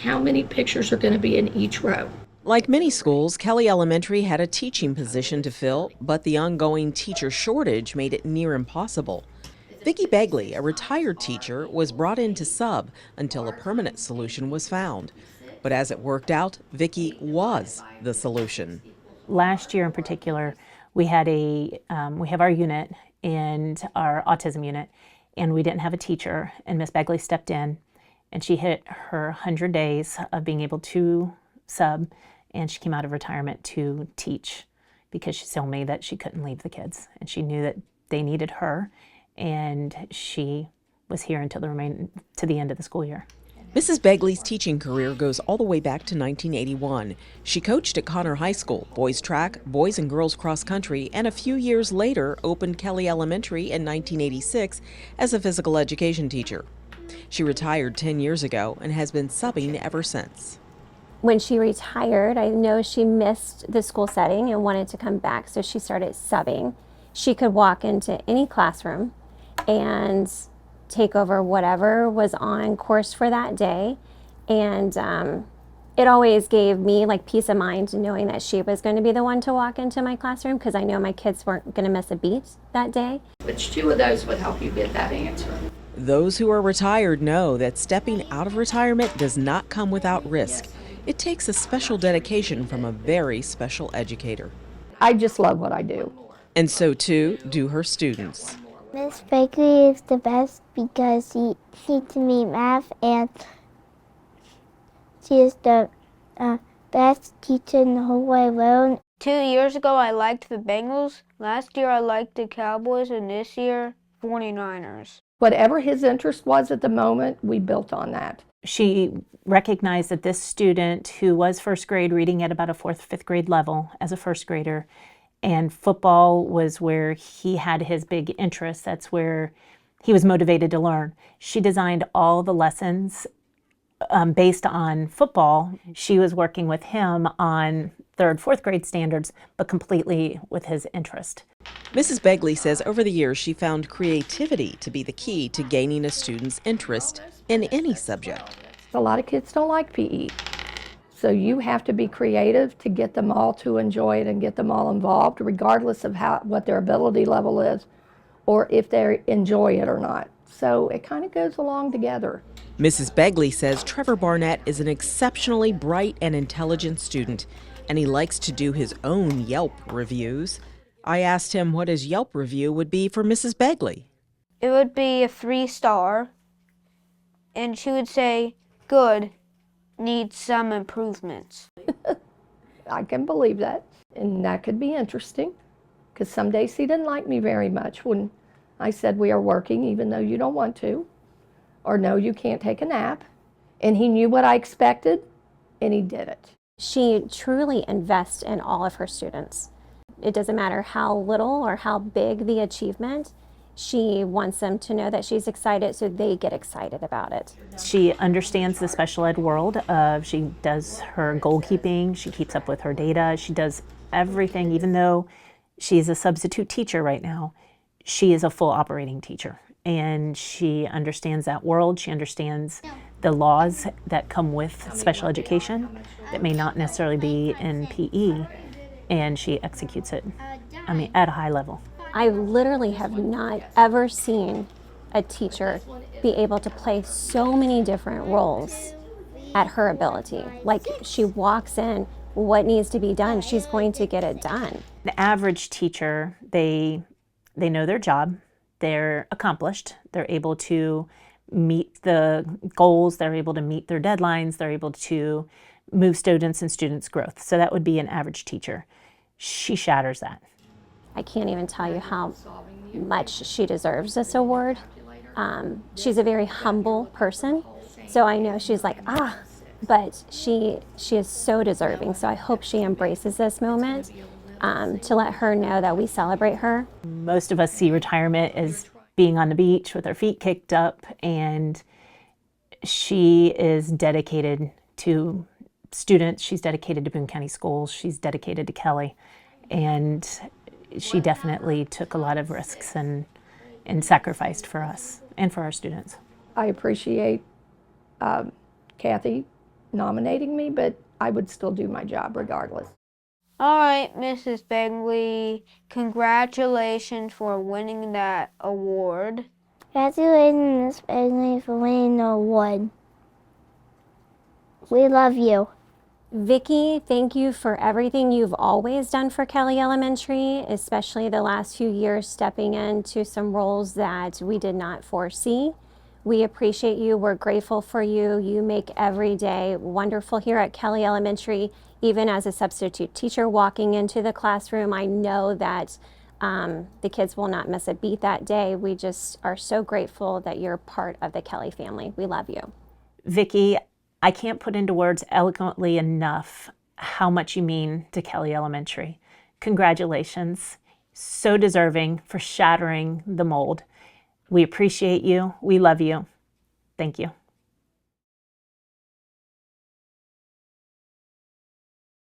How many pictures are going to be in each row? Like many schools, Kelly Elementary had a teaching position to fill, but the ongoing teacher shortage made it near impossible. Vicki Begley, a retired teacher, was brought in to sub until a permanent solution was found. But as it worked out, Vicki was the solution. Last year in particular, we have our unit and our autism unit, and we didn't have a teacher, and Miss Begley stepped in, and she hit her 100 days of being able to sub, and she came out of retirement to teach because she told me that she couldn't leave the kids, and she knew that they needed her, and she was here until to the end of the school year. Mrs. Begley's teaching career goes all the way back to 1981. She coached at Connor High School, boys track, boys and girls cross country, and a few years later opened Kelly Elementary in 1986 as a physical education teacher. She retired 10 years ago and has been subbing ever since. When she retired, I know she missed the school setting and wanted to come back, so she started subbing. She could walk into any classroom and take over whatever was on course for that day, and it always gave me like peace of mind knowing that she was going to be the one to walk into my classroom, because I know my kids weren't going to miss a beat that day. Which two of those would help you get that answer? Those who are retired know that stepping out of retirement does not come without risk. It takes a special dedication from a very special educator. I just love what I do. And so too do her students. Miss Begley is the best because she teaches me math, and she is the best teacher in the whole wide world. 2 years ago, I liked the Bengals. Last year, I liked the Cowboys, and this year, 49ers. Whatever his interest was at the moment, we built on that. She recognized that this student, who was first grade, reading at about a fourth, fifth grade level as a first grader, and football was where he had his big interest. That's where he was motivated to learn. She designed all the lessons based on football. She was working with him on third, fourth grade standards, but completely with his interest. Mrs. Begley says over the years she found creativity to be the key to gaining a student's interest in any subject. A lot of kids don't like PE. So you have to be creative to get them all to enjoy it and get them all involved, regardless of what their ability level is or if they enjoy it or not. So it kind of goes along together. Mrs. Begley says Trevor Barnett is an exceptionally bright and intelligent student, and he likes to do his own Yelp reviews. I asked him what his Yelp review would be for Mrs. Begley. It would be a 3-star, and she would say, "Good. Needs some improvements." I can believe that. And that could be interesting, because some days he didn't like me very much when I said we are working even though you don't want to, or no, you can't take a nap. And he knew what I expected, and he did it. She truly invests in all of her students. It doesn't matter how little or how big the achievement, she wants them to know that she's excited, so they get excited about it. She understands the special ed world. She does her goal keeping, she keeps up with her data, she does everything. Even though she's a substitute teacher right now, she is a full operating teacher. And she understands that world. She understands the laws that come with special education that may not necessarily be in PE, and she executes it, at a high level. I literally have not ever seen a teacher be able to play so many different roles at her ability. Like, she walks in, what needs to be done, she's going to get it done. The average teacher, they know their job, they're accomplished, they're able to meet the goals, they're able to meet their deadlines, they're able to move students and students' growth. So that would be an average teacher. She shatters that. I can't even tell you how much she deserves this award. She's a very humble person, so I know she's like, but she is so deserving. So I hope she embraces this moment to let her know that we celebrate her. Most of us see retirement as being on the beach with her feet kicked up, and she is dedicated to students. She's dedicated to Boone County Schools. She's dedicated to Kelly, and she definitely took a lot of risks and sacrificed for us and for our students. I appreciate Kathy nominating me, but I would still do my job regardless. All right, Mrs. Begley, congratulations for winning that award. Congratulations, Miss Begley, for winning the award. We love you. Vicki, thank you for everything you've always done for Kelly Elementary, especially the last few years stepping into some roles that we did not foresee. We appreciate you. We're grateful for you. You make every day wonderful here at Kelly Elementary. Even as a substitute teacher walking into the classroom, I know that the kids will not miss a beat that day. We just are so grateful that you're part of the Kelly family. We love you. Vicki, I can't put into words eloquently enough how much you mean to Kelly Elementary. Congratulations. So deserving for shattering the mold. We appreciate you. We love you. Thank you.